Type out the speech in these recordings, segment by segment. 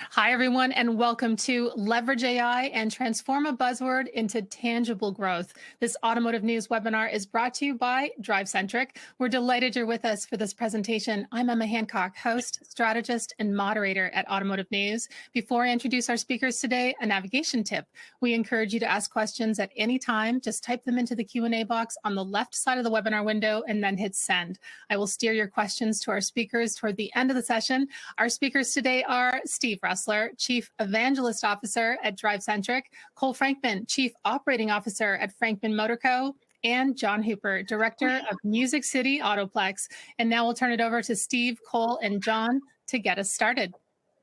Hi, everyone, and welcome to Leverage AI and Transform a Buzzword into Tangible Growth. This automotive news webinar is brought to you by DriveCentric. We're delighted you're with us for this presentation. I'm Emma Hancock, host, strategist, and moderator at Automotive News. Before I introduce our speakers today, a navigation tip. We encourage you to ask questions at any time. Just type them into the Q&A box on the left side of the webinar window and then hit send. I will steer your questions to our speakers toward the end of the session. Our speakers today are Steve Roessler, Chief Evangelist Officer at DriveCentric, Cole Frankman, Chief Operating Officer at Frankman Motor Co., and John Hooper, Director of Music City Autoplex. And now we'll turn it over to Steve, Cole, and John to get us started.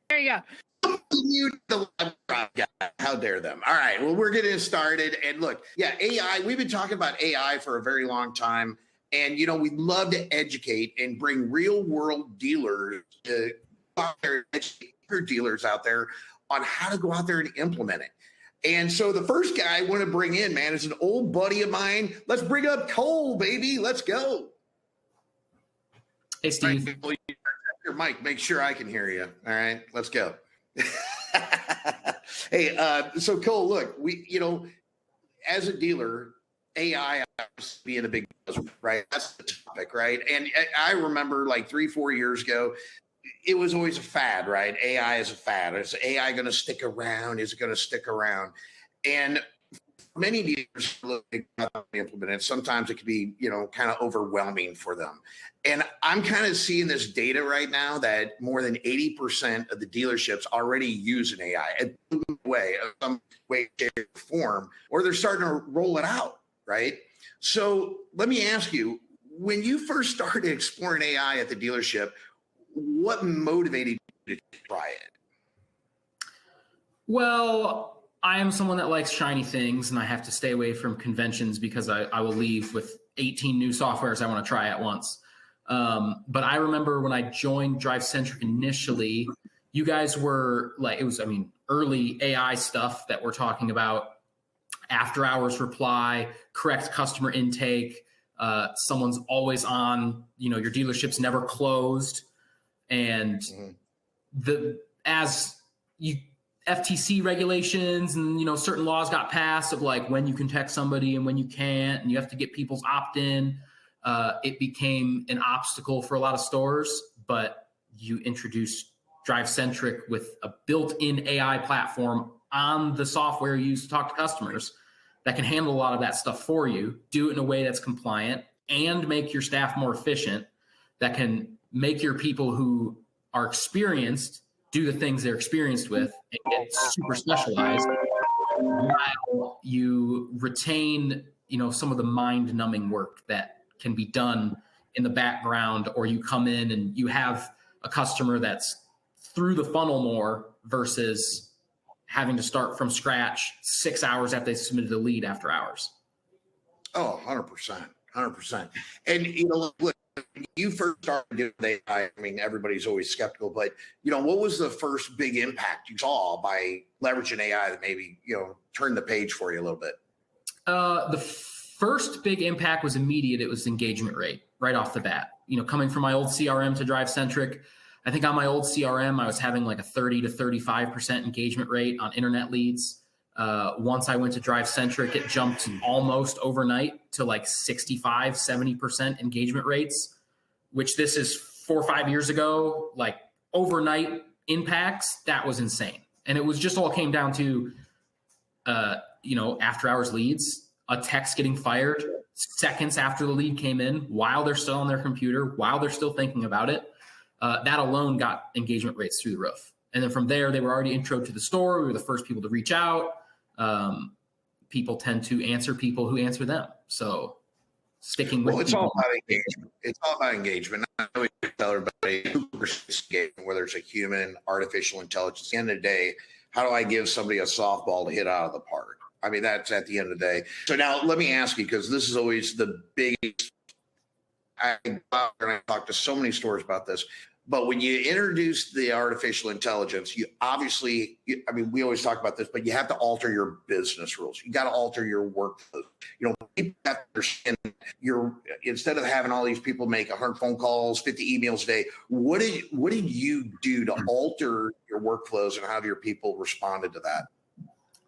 There you go. How dare them? All right, well, we're getting started. And look, yeah, AI, we've been talking about AI for a very long time. And, you know, we love to educate and bring real world dealers to go out there and educate dealers out there on how to go out there and implement it. And so the first guy I want to bring in, man, is an old buddy of mine. Let's bring up Cole, baby. Let's go. Hey, Steve. Right, your mic, make sure I can hear you. All right, let's go. Hey, so Cole, look, as a dealer, AI being a big buzzword, right? That's the topic, right? And I remember like 3-4 years ago, it was always a fad, right? AI is a fad. Is AI going to stick around? Is it going to stick around? And many dealers look to implement it. Sometimes it can be, kind of overwhelming for them. And I'm kind of seeing this data right now that more than 80% of the dealerships already use an AI in some way, shape, or form, or they're starting to roll it out, right? So let me ask you, when you first started exploring AI at the dealership, what motivated you to try it? Well, I am someone that likes shiny things, and I have to stay away from conventions because I will leave with 18 new softwares I want to try at once. But I remember when I joined DriveCentric initially, you guys were like, early AI stuff that we're talking about, after hours reply, correct customer intake, someone's always on, your dealership's never closed. And FTC regulations and, certain laws got passed of like when you can text somebody and when you can't, and you have to get people's opt-in. It became an obstacle for a lot of stores, but you introduced DriveCentric with a built-in AI platform on the software you use to talk to customers that can handle a lot of that stuff for you, do it in a way that's compliant, and make your staff more efficient, that can make your people who are experienced do the things they're experienced with and get super specialized, while you retain, some of the mind-numbing work that can be done in the background, or you come in and you have a customer that's through the funnel more versus having to start from scratch 6 hours after they submitted a lead after hours. Oh, 100%. 100%. And, look, when you first started doing AI, everybody's always skeptical, but, what was the first big impact you saw by leveraging AI that maybe, turned the page for you a little bit? The first big impact was immediate. It was engagement rate right off the bat. Coming from my old CRM to DriveCentric, I think on my old CRM, I was having like a 30 to 35% engagement rate on internet leads. Once I went to DriveCentric, it jumped almost overnight to like 65, 70% engagement rates, which this is 4 or 5 years ago, like overnight impacts. That was insane. And it was just all came down to, after hours leads, a text getting fired seconds after the lead came in, while they're still on their computer, while they're still thinking about it. That alone got engagement rates through the roof. And then from there, they were already intro to the store. We were the first people to reach out. People tend to answer people who answer them. So sticking with it's all about engagement. It's all about engagement. I always tell everybody, whether it's a human, artificial intelligence, at the end of the day, how do I give somebody a softball to hit out of the park? That's at the end of the day. So now let me ask you, because this is always the biggest. I talk to so many stores about this. But when you introduce the artificial intelligence, you obviously, I mean, we always talk about this, but you have to alter your business rules. You got to alter your workflow. You know, people have to understand instead of having all these people make 100 phone calls, 50 emails a day, what did you do to alter your workflows, and how have your people responded to that?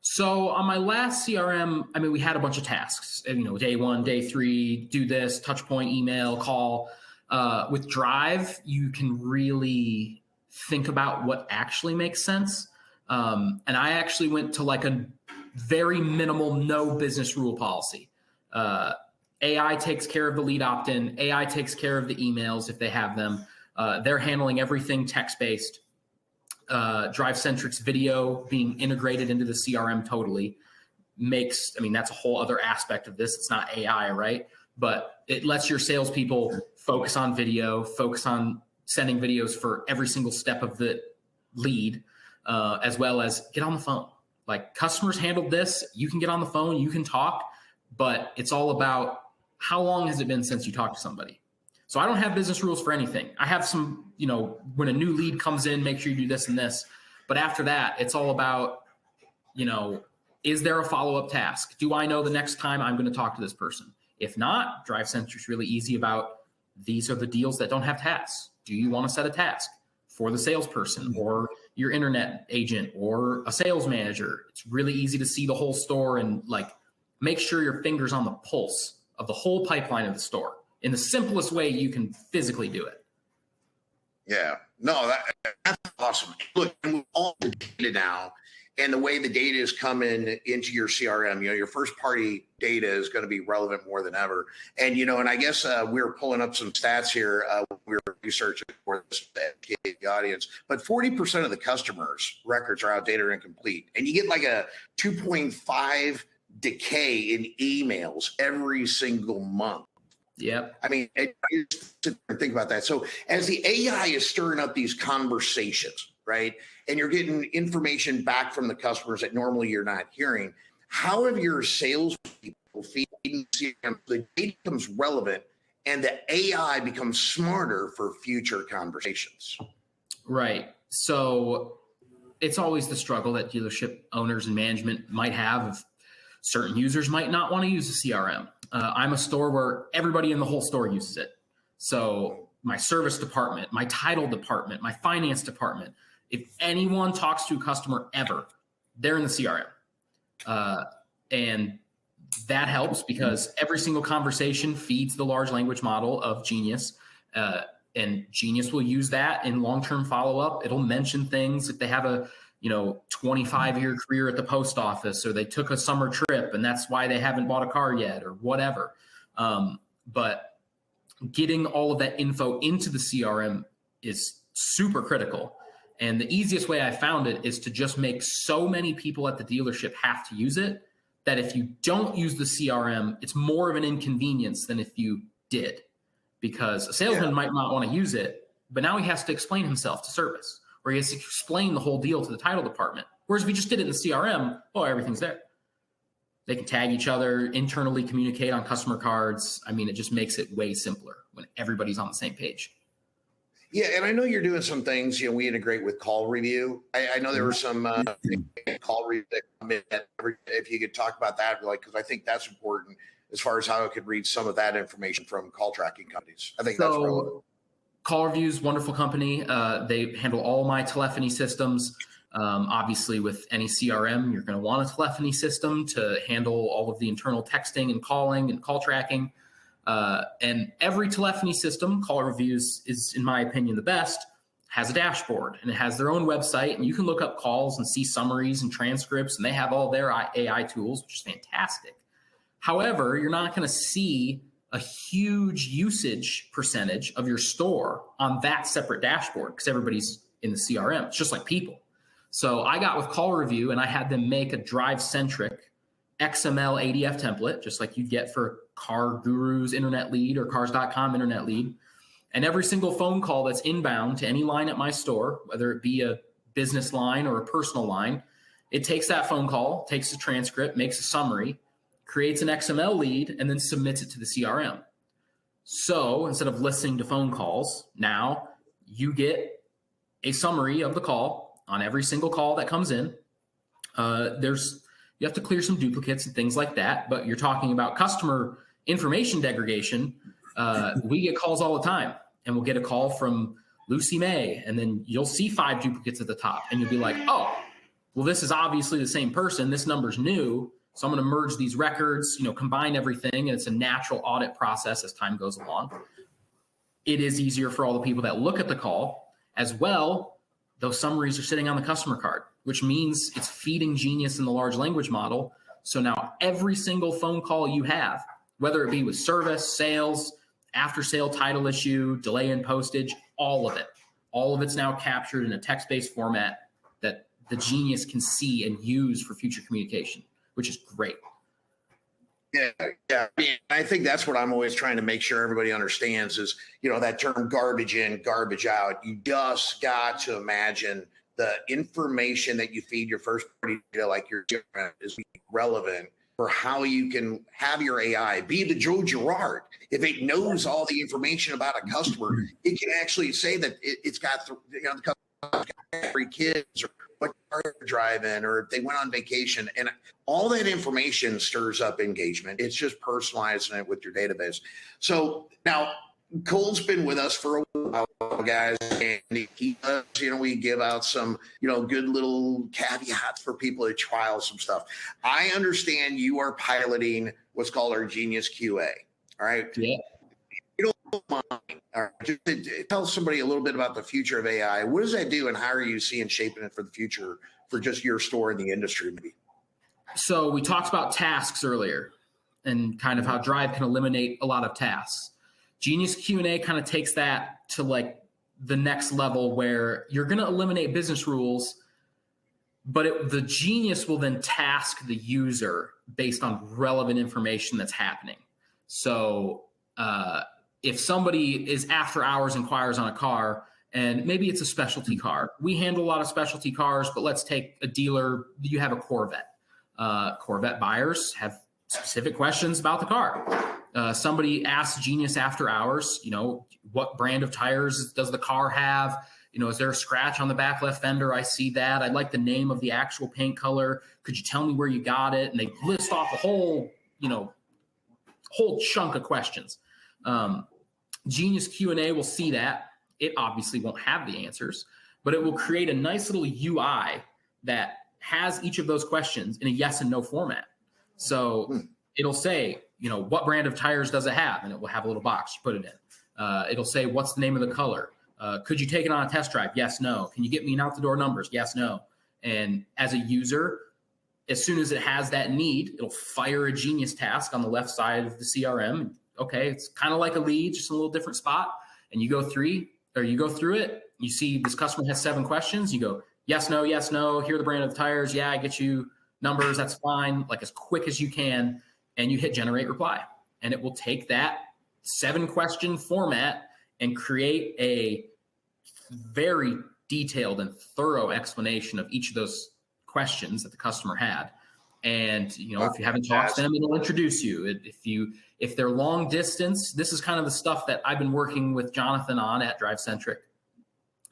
So on my last CRM, I mean, we had a bunch of tasks, you know, day 1, day 3, do this, touch point, email, call. With Drive, you can really think about what actually makes sense. And I actually went to like a very minimal no business rule policy. AI takes care of the lead opt-in. AI takes care of the emails if they have them. They're handling everything text-based. DriveCentric's video being integrated into the CRM totally makes, I mean, that's a whole other aspect of this. It's not AI, right? But it lets your salespeople focus on video, focus on sending videos for every single step of the lead, as well as get on the phone. Like, customers handled this. You can get on the phone, you can talk, but it's all about how long has it been since you talked to somebody. So I don't have business rules for anything. I have some, you know, when a new lead comes in, make sure you do this and this. But after that, it's all about, you know, is there a follow-up task? Do I know the next time I'm going to talk to this person? If not, DriveCentric is really easy about, these are the deals that don't have tasks. Do you want to set a task for the salesperson or your internet agent or a sales manager? It's really easy to see the whole store and like make sure your finger's on the pulse of the whole pipeline of the store in the simplest way you can physically do it. Yeah, no, that's awesome. Look, we're all the data now, and the way the data is coming into your CRM, you know, your first party data is going to be relevant more than ever. And, you know, and I guess we were pulling up some stats here. We were researching for this to educate the audience, but 40% of the customers' records are outdated or incomplete. And you get like a 2.5 decay in emails every single month. Yep. I mean, think about that. So as the AI is stirring up these conversations, right, and you're getting information back from the customers that normally you're not hearing, how have your salespeople feeding the data becomes relevant and the AI becomes smarter for future conversations? Right. So it's always the struggle that dealership owners and management might have. If certain users might not want to use a CRM. I'm a store where everybody in the whole store uses it. So my service department, my title department, my finance department, if anyone talks to a customer ever, they're in the CRM. And that helps because every single conversation feeds the large language model of Genius. And Genius will use that in long-term follow-up. It'll mention things if they have a 25-year career at the post office, or they took a summer trip and that's why they haven't bought a car yet, or whatever. But getting all of that info into the CRM is super critical. And the easiest way I found it is to just make so many people at the dealership have to use it that if you don't use the CRM, it's more of an inconvenience than if you did, because a salesman might not want to use it, but now he has to explain himself to service, or he has to explain the whole deal to the title department. Whereas if we just did it in the CRM, everything's there. They can tag each other, internally communicate on customer cards. I mean, it just makes it way simpler when everybody's on the same page. Yeah, and I know you're doing some things. We integrate with call review. I know there were some call review that come in. If you could talk about that, because I think that's important as far as how it could read some of that information from call tracking companies. I think that's relevant. Call Review's wonderful company. They handle all my telephony systems. Obviously, with any CRM, you're going to want a telephony system to handle all of the internal texting and calling and call tracking. And every telephony system, Call Reviews is, in my opinion, the best, has a dashboard, and it has their own website, and you can look up calls and see summaries and transcripts, and they have all their AI tools, which is fantastic. However, you're not going to see a huge usage percentage of your store on that separate dashboard because everybody's in the CRM. It's just like people. So I got with Call Review and I had them make a DriveCentric XML ADF template, just like you'd get for Car Guru's internet lead or Cars.com internet lead. And every single phone call that's inbound to any line at my store, whether it be a business line or a personal line, it takes that phone call, takes a transcript, makes a summary, creates an XML lead, and then submits it to the CRM. So instead of listening to phone calls, now you get a summary of the call on every single call that comes in. You have to clear some duplicates and things like that, but you're talking about customer information degradation. We get calls all the time, and we'll get a call from Lucy May, and then you'll see 5 duplicates at the top, and you'll be like, oh, well, this is obviously the same person. This number's new, so I'm going to merge these records, combine everything, and it's a natural audit process as time goes along. It is easier for all the people that look at the call as well. Those summaries are sitting on the customer card, which means it's feeding Genius in the large language model. So now every single phone call you have, whether it be with service, sales, after sale title issue, delay in postage, all of it's now captured in a text-based format that the Genius can see and use for future communication, which is great. Yeah. I think that's what I'm always trying to make sure everybody understands is, that term garbage in, garbage out. You just got to imagine the information that you feed your first party data, like your is relevant for how you can have your AI be the Joe Girard. If it knows all the information about a customer, it can actually say that it's got the customer's got 3 kids, or what car they're driving, or if they went on vacation, and all that information stirs up engagement. It's just personalizing it with your database. So now Cole's been with us for a while, guys, and he does, we give out some, good little caveats for people to trial some stuff. I understand you are piloting what's called our Genius QA. All right. Yeah. You don't mind. All right. Just tell somebody a little bit about the future of AI. What does that do, and how are you seeing shaping it for the future for just your store in the industry, maybe? So we talked about tasks earlier and kind of how Drive can eliminate a lot of tasks. Genius Q&A kind of takes that to like the next level where you're going to eliminate business rules, but the Genius will then task the user based on relevant information that's happening. So if somebody is after hours inquires on a car, and maybe it's a specialty car, we handle a lot of specialty cars, but let's take a dealer, you have a Corvette. Corvette buyers have specific questions about the car. Somebody asks Genius after hours, what brand of tires does the car have? Is there a scratch on the back left fender? I see that. I'd like the name of the actual paint color. Could you tell me where you got it? And they list off a whole chunk of questions. Genius Q&A will see that. It obviously won't have the answers, but it will create a nice little UI that has each of those questions in a yes and no format. So it'll say, what brand of tires does it have? And it will have a little box, you put it in. It'll say, what's the name of the color? Could you take it on a test drive? Yes, no. Can you get me an out-the-door numbers? Yes, no. And as a user, as soon as it has that need, it'll fire a Genius task on the left side of the CRM. Okay, it's kind of like a lead, just a little different spot. And you go through it. You see this customer has 7 questions. You go, yes, no, here are the brand of the tires. Yeah, I get you numbers. That's fine. Like as quick as you can. And you hit generate reply. And it will take that 7-question format and create a very detailed and thorough explanation of each of those questions that the customer had. And, if you haven't talked to them, it'll introduce you. If they're long distance, this is kind of the stuff that I've been working with Jonathan on at DriveCentric.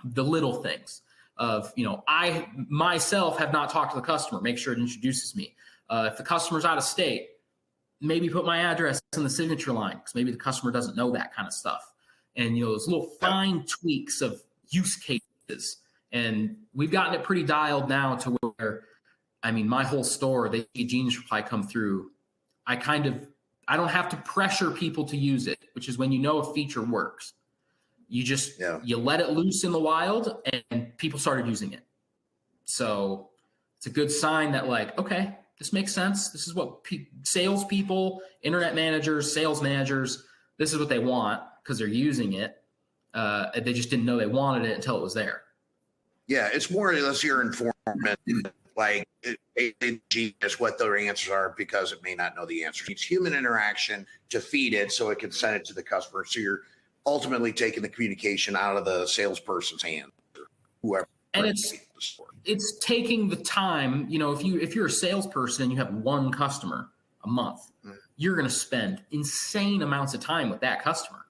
The little things of, I myself have not talked to the customer, make sure it introduces me. If the customer's out of state, maybe put my address in the signature line because maybe the customer doesn't know that kind of stuff. And, those little fine tweaks of use cases. And we've gotten it pretty dialed now to where, my whole store, they see Genius reply come through. I don't have to pressure people to use it, which is when a feature works. You just, you let it loose in the wild and people started using it. So it's a good sign that okay, this makes sense. This is what salespeople, internet managers, sales managers, this is what they want because they're using it. They just didn't know they wanted it until it was there. Yeah, it's more or less your informant, Genius, what their answers are because it may not know the answers. It's human interaction to feed it so it can send it to the customer. So you're ultimately taking the communication out of the salesperson's hand, or whoever. And it's taking the time. If you're a salesperson and you have 1 customer a month, you're going to spend insane amounts of time with that customer.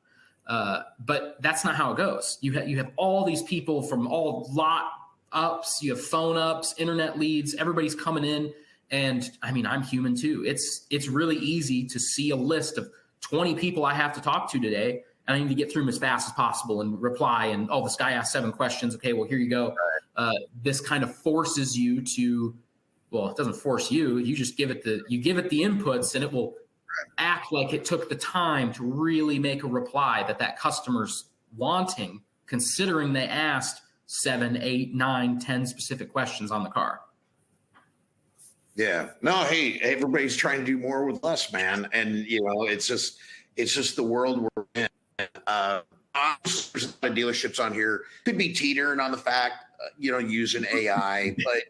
But that's not how it goes. You have all these people from all lot ups, you have phone ups, internet leads, everybody's coming in. And I mean, I'm human too. It's really easy to see a list of 20 people I have to talk to today, and I need to get through them as fast as possible and reply. And, oh, this guy asked 7 questions. Okay, well, here you go. This kind of forces you to, well, it doesn't force you. You just give it the inputs, and it will act like it took the time to really make a reply that customer's wanting, considering they asked 7, 8, 9, 10 specific questions on the car. Yeah. No, hey, everybody's trying to do more with less, man. And, it's just the world we're in. There's a lot of dealerships on here could be teetering on the fact, using AI, but,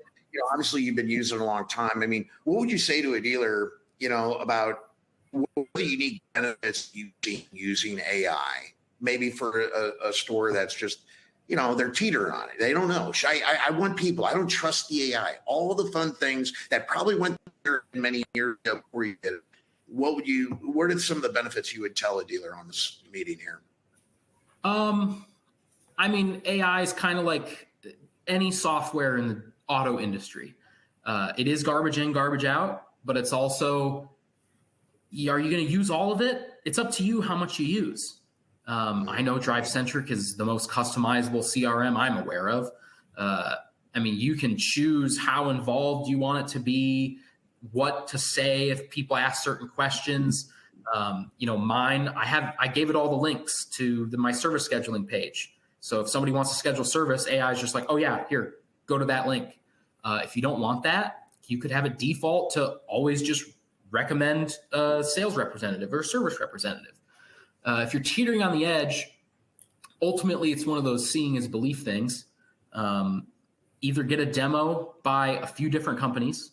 obviously you've been using it a long time. I mean, what would you say to a dealer, about what are the unique benefits you see using AI? Maybe for a store that's just, they're teetering on it. They don't know. I want people. I don't trust the AI. All the fun things that probably went there many years ago before you did it. What are some of the benefits you would tell a dealer on this meeting here? I mean, AI is kind of like any software in the auto industry. It is garbage in, garbage out, but it's also, are you going to use all of it? It's up to you how much you use. I know DriveCentric is the most customizable CRM I'm aware of. I mean, you can choose how involved you want it to be, what to say if people ask certain questions. Mine, I gave it all the links to my service scheduling page. So if somebody wants to schedule service, AI is just like, oh yeah, here, go to that link. If you don't want that, you could have a default to always just recommend a sales representative or a service representative. If you're teetering on the edge, ultimately it's one of those seeing is belief things. Either get a demo by a few different companies,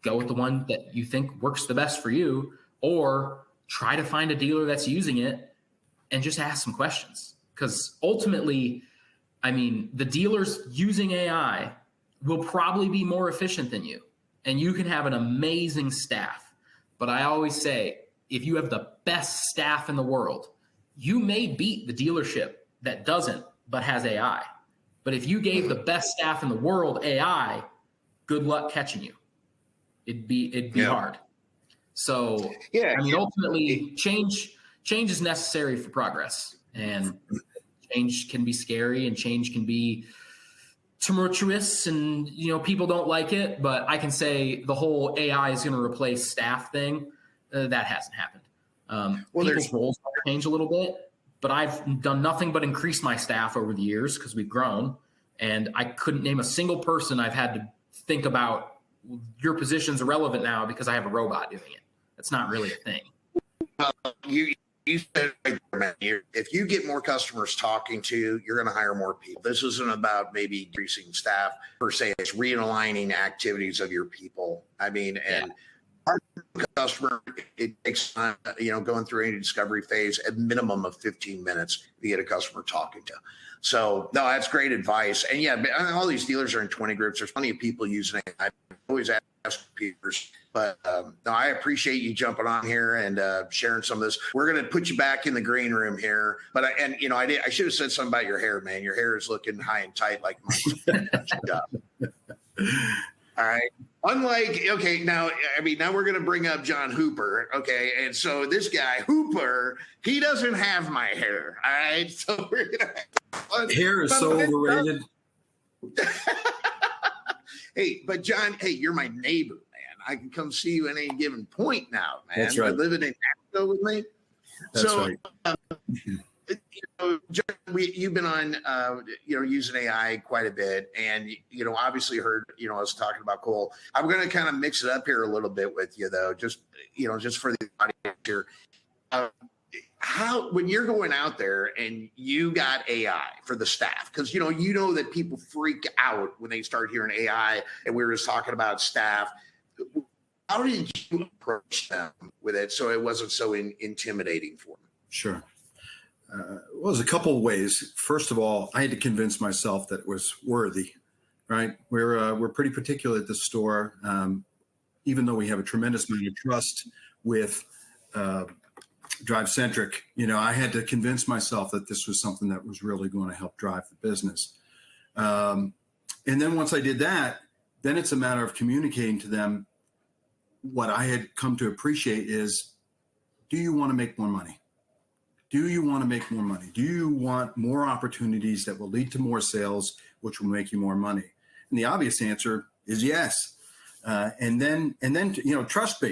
go with the one that you think works the best for you, or try to find a dealer that's using it and just ask some questions. Because ultimately, I mean, the dealers using AI will probably be more efficient than you, and you can have an amazing staff. But I always say, if you have the best staff in the world, you may beat the dealership that doesn't, but has AI. But if you gave the best staff in the world AI, good luck catching you. It'd be hard. So, I mean, ultimately, change is necessary for progress, and change can be scary, and change can be tumultuous, and people don't like it. But I can say the whole AI is going to replace staff thing. That hasn't happened. People's roles might change a little bit, but I've done nothing but increase my staff over the years because we've grown, and I couldn't name a single person I've had to think about. Your position's irrelevant now because I have a robot doing it. That's not really a thing. You said right there, man, if you get more customers talking to you, you're going to hire more people. This isn't about maybe increasing staff per se. It's realigning activities of your people. I mean, and our customer, it takes time, going through any discovery phase, a minimum of 15 minutes to get a customer talking to. So, no, that's great advice. And yeah, all these dealers are in 20 groups. There's plenty of people using it. I always ask people, but no, I appreciate you jumping on here and sharing some of this. We're going to put you back in the green room here. But I should have said something about your hair, man. Your hair is looking high and tight like mine. All right. Unlike, okay, now we're going to bring up John Hooper. Okay. And so this guy, Hooper, he doesn't have my hair. All right. So we're going to. Hair is so overrated. Hey, but John, you're my neighbor, man. I can come see you at any given point now, man. That's right. You're living in Nashville with me. That's right. John, you've been on, using AI quite a bit, and obviously heard, us talking about Cole. I'm going to kind of mix it up here a little bit with you, though, just for the audience here. How, when you're going out there and you got AI for the staff, because that people freak out when they start hearing AI, and we were just talking about staff. How did you approach them with it so it wasn't so intimidating for them? Sure. Well, there's a couple of ways. First of all, I had to convince myself that it was worthy, right? We're pretty particular at this store, even though we have a tremendous amount of trust with DriveCentric, I had to convince myself that this was something that was really going to help drive the business. And then once I did that, then it's a matter of communicating to them what I had come to appreciate is, do you want to make more money? Do you want to make more money? Do you want more opportunities that will lead to more sales, which will make you more money? And the obvious answer is yes. And then, trust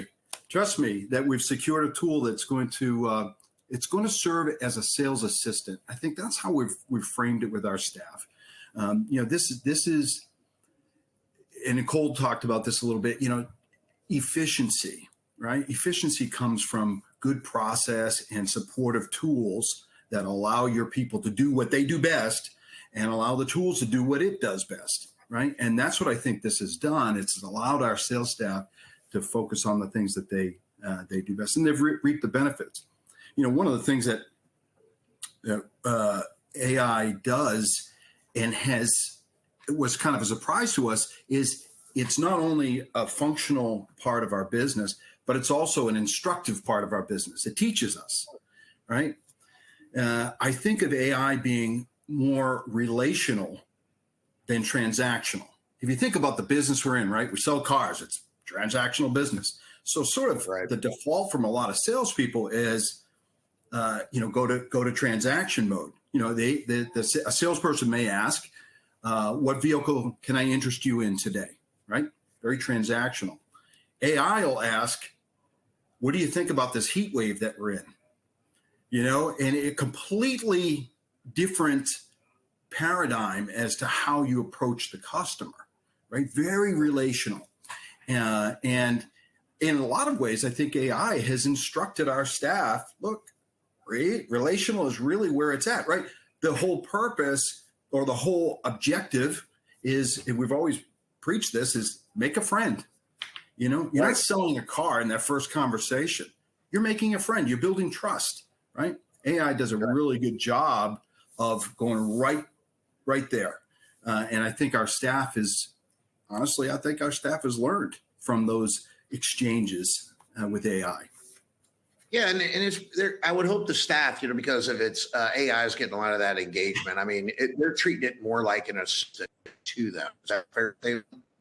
me that we've secured a tool that's going to, it's going to serve as a sales assistant. I think that's how we've framed it with our staff. This is, and Nicole talked about this a little bit, efficiency, right? Efficiency comes from good process and supportive tools that allow your people to do what they do best and allow the tools to do what it does best, right? And that's what I think this has done. It's allowed our sales staff to focus on the things that they do best, and they've reaped the benefits. One of the things that AI does and was kind of a surprise to us is it's not only a functional part of our business, but it's also an instructive part of our business. It teaches us, right? I think of AI being more relational than transactional. If you think about the business we're in, right? We sell cars, it's transactional business. So sort of the default from a lot of salespeople is, go to transaction mode. A salesperson may ask, what vehicle can I interest you in today, right? Very transactional. AI will ask, what do you think about this heat wave that we're in? And a completely different paradigm as to how you approach the customer, right? Very relational. And in a lot of ways, I think AI has instructed our staff, look, relational is really where it's at, right? The whole purpose or the whole objective is, and we've always preached this, is make a friend. You're not selling a car in that first conversation. You're making a friend. You're building trust, right? AI does a really good job of going right there. And I think our staff has learned from those exchanges with AI. Yeah, and it's there. I would hope the staff, because of its AI is getting a lot of that engagement. I mean, they're treating it more like an assistant to them. Is that fair?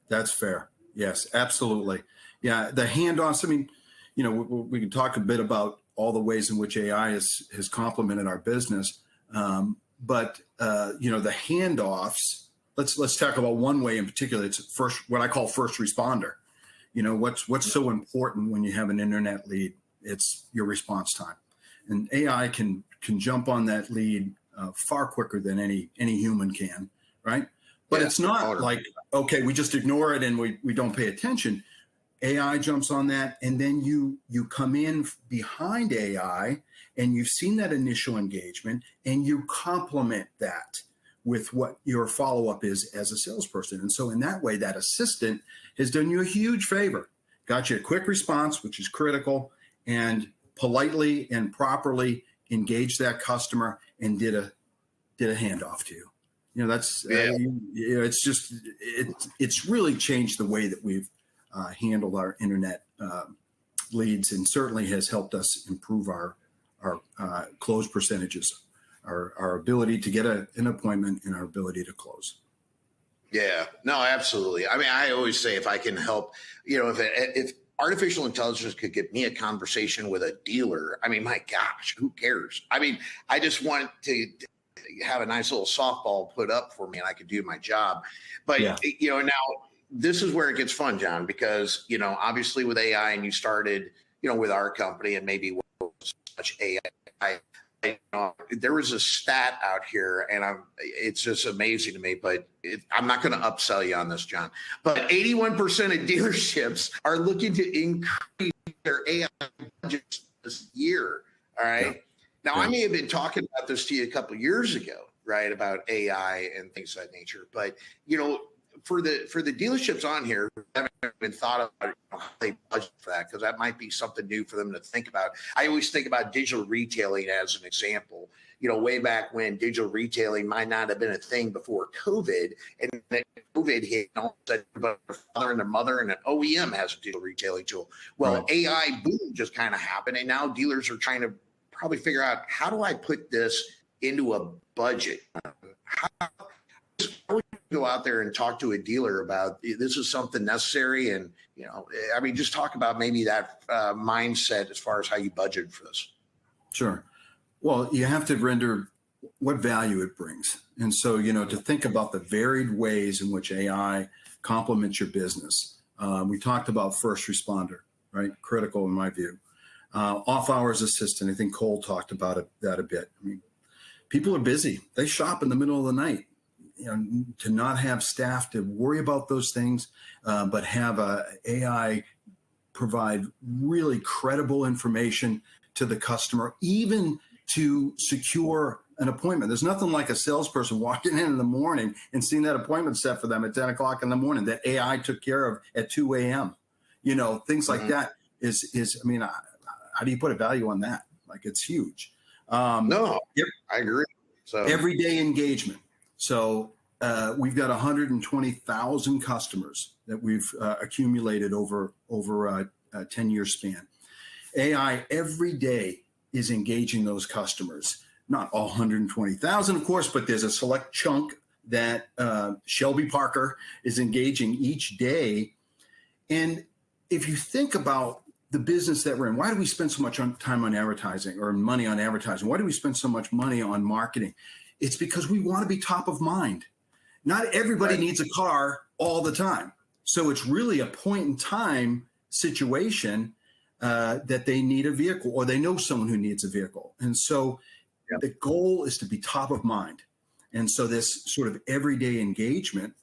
That's fair. Yes, absolutely. Yeah, the handoffs. I mean, we can talk a bit about all the ways in which AI has complemented our business, but the handoffs. Let's talk about one way in particular. It's what I call first responder. What's so important when you have an internet lead? It's your response time, and AI can jump on that lead far quicker than any human can, right? But it's not like, okay, we just ignore it and we don't pay attention. AI jumps on that, and then you come in behind AI, and you've seen that initial engagement, and you complement that with what your follow-up is as a salesperson. And so in that way, that assistant has done you a huge favor, got you a quick response, which is critical, and politely and properly engaged that customer and did a handoff to you. It's really changed the way that we've handled our internet leads, and certainly has helped us improve our close percentages, our ability to get an appointment, and our ability to close. Yeah, no, absolutely. I mean, I always say, if I can help, if artificial intelligence could get me a conversation with a dealer, I mean, my gosh, who cares? I mean, I just want to have a nice little softball put up for me and I could do my job. But, now this is where it gets fun, John, because, obviously with AI, and you started, with our company, and maybe with such AI, there was a stat out here, and it's just amazing to me, but I'm not going to upsell you on this, John, but 81% of dealerships are looking to increase their AI budgets this year. All right. Yeah. Now, I may have been talking about this to you a couple of years ago, right, about AI and things of that nature, but, for the dealerships on here who haven't been thought about how they budget for that, because that might be something new for them to think about. I always think about digital retailing as an example. Way back when digital retailing might not have been a thing before COVID, and then COVID hit, and all of a sudden, a father and a mother and an OEM has a digital retailing tool. Well, AI boom just kind of happened, and now dealers are trying to probably figure out, how do I put this into a budget? How would you go out there and talk to a dealer about, this is something necessary? And, I mean, just talk about maybe that mindset as far as how you budget for this. Sure. Well, you have to render what value it brings. And so, to think about the varied ways in which AI complements your business. We talked about first responder, right? Critical in my view. Off hours assistant. I think Cole talked about that a bit. I mean, people are busy. They shop in the middle of the night. To not have staff to worry about those things, but have AI provide really credible information to the customer, even to secure an appointment. There's nothing like a salesperson walking in the morning and seeing that appointment set for them at 10 o'clock in the morning that AI took care of at 2 a.m. Things like that is, I mean, how do you put a value on that? Like, it's huge. No, I agree. So everyday engagement. So we've got 120,000 customers that we've accumulated over a 10-year span. AI every day is engaging those customers. Not all 120,000, of course, but there's a select chunk that Shelby Parker is engaging each day. And if you think about the business that we're in, why do we spend so much time on advertising or money on advertising? Why do we spend so much money on marketing? It's because we want to be top of mind. Not everybody needs a car all the time. So it's really a point in time situation that they need a vehicle, or they know someone who needs a vehicle. And so the goal is to be top of mind. And so this sort of everyday engagement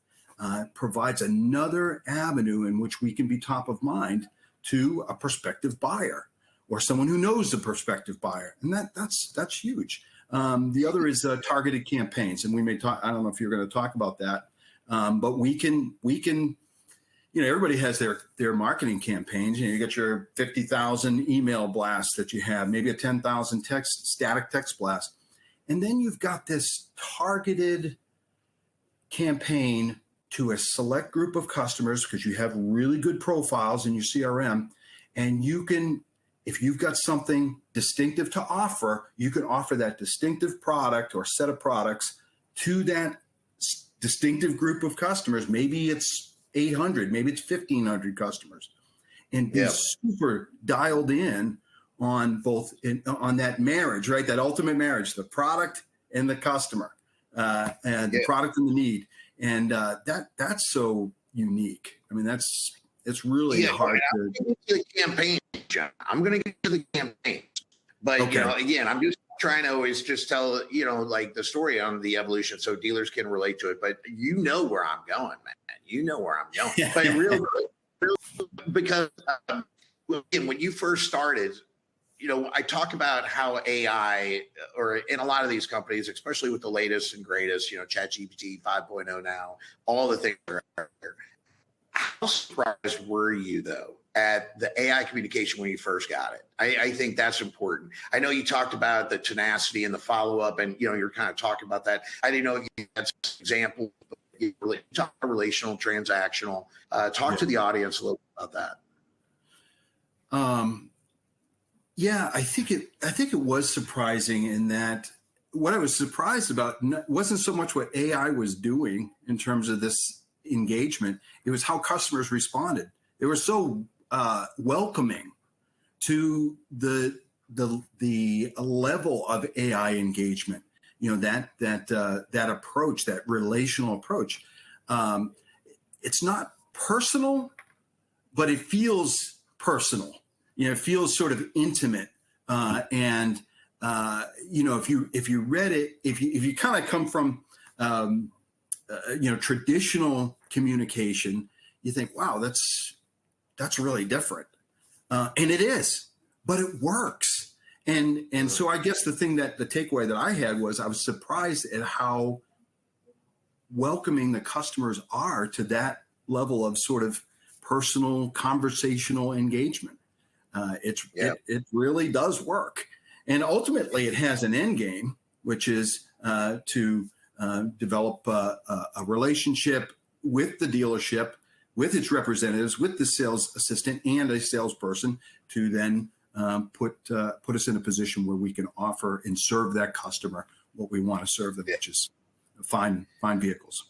provides another avenue in which we can be top of mind to a prospective buyer or someone who knows the prospective buyer. And that's huge. The other is targeted campaigns. And we may talk, I don't know if you're going to talk about that, but we can, everybody has their marketing campaigns. You get your 50,000 email blasts that you have, maybe a 10,000 static text blast. And then you've got this targeted campaign to a select group of customers because you have really good profiles in your CRM. And you can, if you've got something distinctive to offer, you can offer that distinctive product or set of products to that distinctive group of customers. Maybe it's 800, maybe it's 1,500 customers, and be super dialed in on both on that marriage, right? That ultimate marriage, the product and the customer, and the product and the need. And that's so unique. I mean, it's really hard to get to the campaign, John. I'm going to get to the campaigns, but again, I'm just trying to always just tell, like the story on the evolution so dealers can relate to it. But where I'm going, man. You know where I'm going. But really, because again, when you first started, I talk about how AI, or in a lot of these companies, especially with the latest and greatest, ChatGPT 5.0 now, all the things are out there. How surprised were you, though, at the AI communication when you first got it? I think that's important. I know you talked about the tenacity and the follow-up, and, you're kind of talking about that. I didn't know if you had some examples. Talk relational, transactional. Talk to the audience a little bit about that. Yeah, I think it was surprising in that what I was surprised about wasn't so much what AI was doing in terms of this engagement. It was how customers responded. They were so welcoming to the level of AI engagement. That approach, that relational approach. It's not personal, but it feels personal. It feels sort of intimate. And if you read it, if you kind of come from traditional communication, you think, wow, that's really different. And it is, but it works. And so I guess the takeaway that I had was I was surprised at how welcoming the customers are to that level of sort of personal conversational engagement. It really does work. And ultimately it has an end game, which is to develop a relationship with the dealership, with its representatives, with the sales assistant and a salesperson to then put us in a position where we can offer and serve that customer what we want to serve them, which is fine vehicles.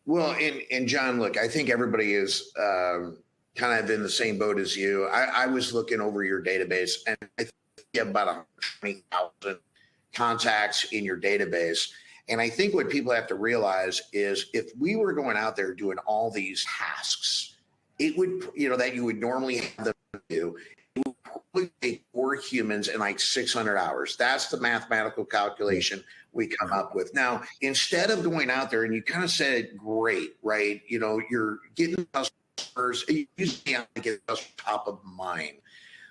Well, and John, look, I think everybody is kind of in the same boat as you. I was looking over your database, and I think you have about 120,000 contacts in your database. And I think what people have to realize is if we were going out there doing all these tasks, it would, that you would normally have them do, it would probably take 4 humans in like 600 hours. That's the mathematical calculation we come up with. Now, instead of going out there, and you kind of said it great, right? You're getting customers, using AI to get us top of mind.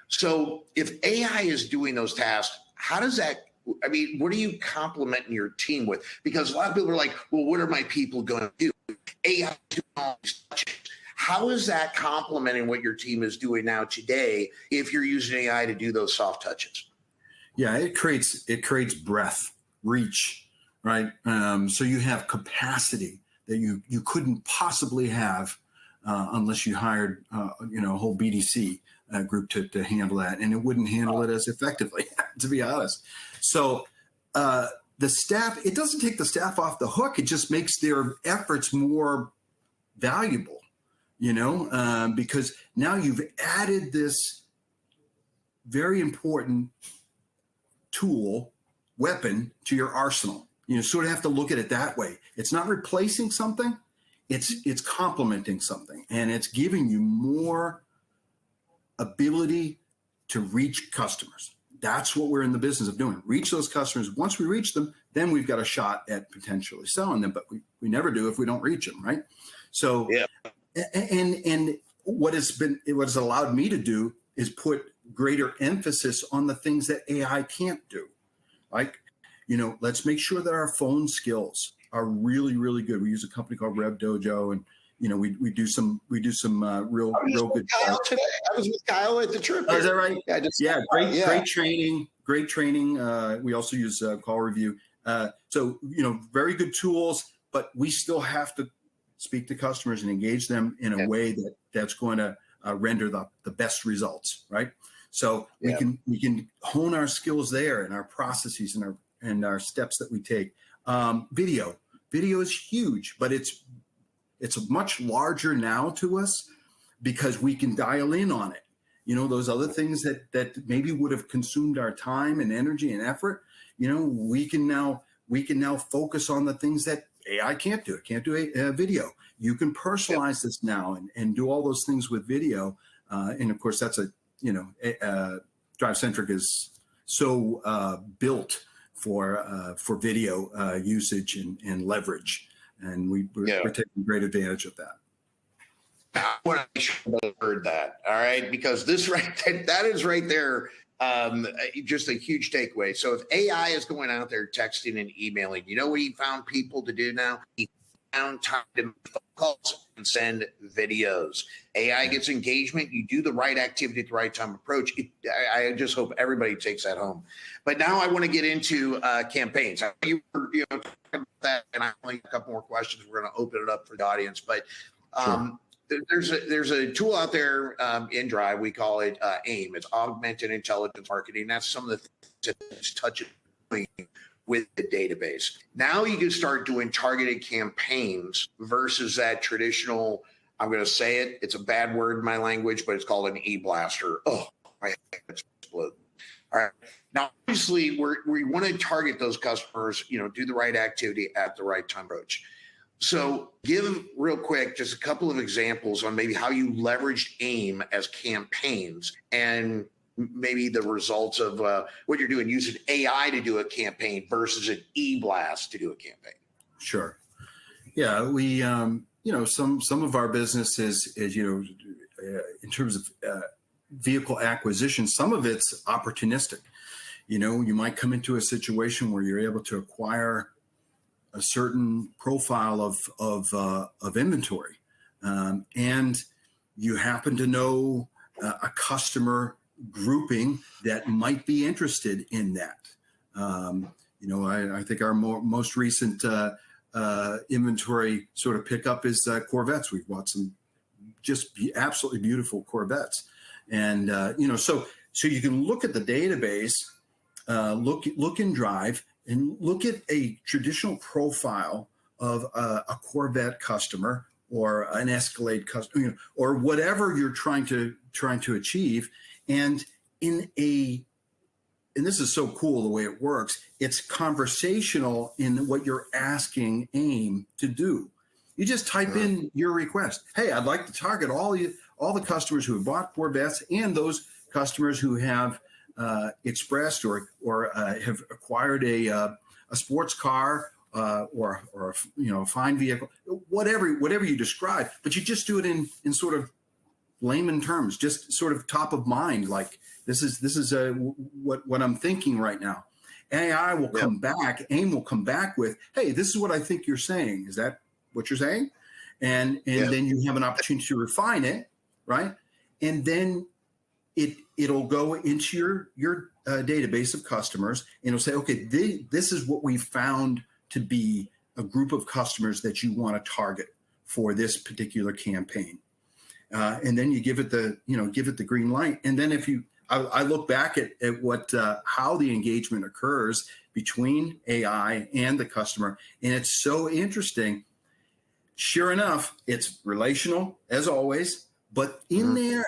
So if AI is doing those tasks, how does that, what are you complementing your team with? Because a lot of people are like, well, what are my people going to do? AI is doing all these touches. How is that complementing what your team is doing now today if you're using AI to do those soft touches? Yeah, it creates breadth, reach, right? So you have capacity that you couldn't possibly have unless you hired a whole BDC group to handle that, and it wouldn't handle it as effectively, to be honest. So the staff, it doesn't take the staff off the hook. It just makes their efforts more valuable, because now you've added this very important weapon to your arsenal. You sort of have to look at it that way. It's not replacing something, it's complementing something, and it's giving you more ability to reach customers. That's what we're in the business of doing. Reach those customers. Once we reach them, then we've got a shot at potentially selling them, but we never do if we don't reach them, right? So, yeah. And what has allowed me to do is put greater emphasis on the things that AI can't do. Like, let's make sure that our phone skills are really, really good. We use a company called Rev Dojo, and we do some real good. Kyle today. I was with Kyle at the trip. Oh, is that right? Yeah, great training. We also use call review. So very good tools, but we still have to speak to customers and engage them in a way that's going to render the best results, right? So we can hone our skills there and our processes and our steps that we take. Video is huge, but it's much larger now to us because we can dial in on it. Those other things that maybe would have consumed our time and energy and effort, we can now focus on the things that AI can't do. It can't do a video. You can personalize this now and do all those things with video. And of course, that's DriveCentric is so built for video usage and leverage. And we're taking great advantage of that. I want to make sure I heard that. All right, because that is right there. Just a huge takeaway. So if AI is going out there texting and emailing, you know what he found people to do now? He found time to make phone calls and send videos. AI gets engagement. You do the right activity at the right time approach. I just hope everybody takes that home. But now I want to get into campaigns. You were talking about that, and I only have a couple more questions. We're going to open it up for the audience. But there's a tool out there in Drive. We call it AIM. It's Augmented Intelligence Marketing. That's some of the things that it's touching with the database. Now you can start doing targeted campaigns versus that traditional, I'm going to say it, it's a bad word in my language, but it's called an e-blaster. Oh, my head exploded. All right. Now, obviously, we want to target those customers, do the right activity at the right time approach. So give real quick just a couple of examples on maybe how you leveraged AIM as campaigns and maybe the results of what you're doing using AI to do a campaign versus an e-blast to do a campaign. Sure. Yeah, we some of our business is in terms of vehicle acquisition, some of it's opportunistic. You might come into a situation where you're able to acquire a certain profile of inventory, and you happen to know a customer grouping that might be interested in that. I think our most recent inventory sort of pickup is Corvettes. We've bought some just absolutely beautiful Corvettes, and So you can look at the database, look in Drive, and look at a traditional profile of a Corvette customer or an Escalade customer, or whatever you're trying to achieve. And and this is so cool the way it works. It's conversational in what you're asking AIM to do. You just type in your request. Hey, I'd like to target all the customers who have bought Corvettes and those customers who have expressed or have acquired a sports car or a fine vehicle, whatever you describe. But you just do it in sort of layman terms, just sort of top of mind, like this is what I'm thinking right now. AI will come back, AIM will come back with, hey, this is what I think you're saying. Is that what you're saying? And then you have an opportunity to refine it, right? And then it'll go into your database of customers, and it'll say, okay, this is what we found to be a group of customers that you want to target for this particular campaign. And then you give it the green light. And then I look back at what how the engagement occurs between AI and the customer, and it's so interesting. Sure enough, it's relational as always, but in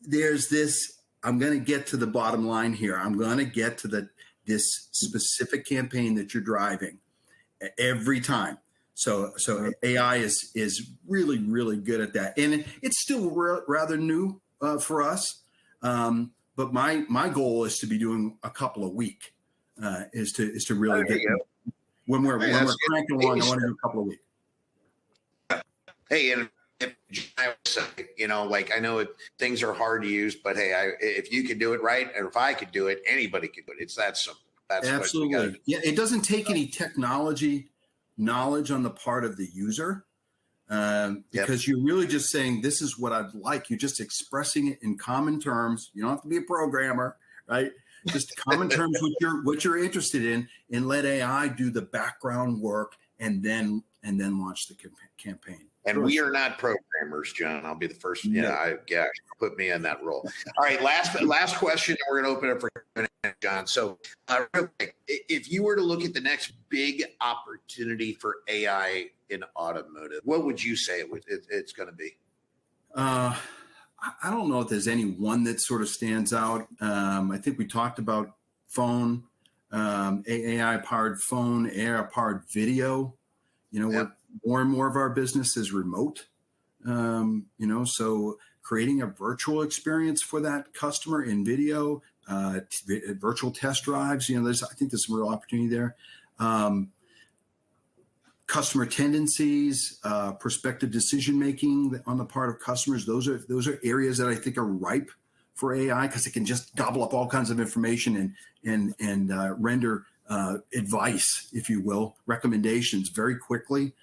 there's this. I'm going to get to the bottom line here. I'm going to get to this specific campaign that you're driving every time. So AI is really, really good at that, and it's still rather new for us. But my goal is to be doing a couple a week. Is to really get when we're cranking along. I want to do a couple a week. Hey, and like I know things are hard to use, but hey, if you could do it right, and if I could do it, anybody could do it. It's that simple. That's absolutely. Yeah, it doesn't take any technology knowledge on the part of the user, because you're really just saying, this is what I'd like. You're just expressing it in common terms. You don't have to be a programmer, right? Just common terms, what you're interested in, and let AI do the background work, and then launch the campaign. And we are not programmers, John. I'll be the first. Put me in that role. All right, last question, and we're going to open it for John. So, real quick, if you were to look at the next big opportunity for AI in automotive, what would you say it's going to be? I don't know if there's any one that sort of stands out. I think we talked about phone, AI-powered phone, AI-powered video. More and more of our business is remote. So creating a virtual experience for that customer in video, virtual test drives, I think there's some real opportunity there. Customer tendencies, prospective decision-making on the part of customers. Those are areas that I think are ripe for AI, because it can just gobble up all kinds of information and render advice, if you will, recommendations very quickly.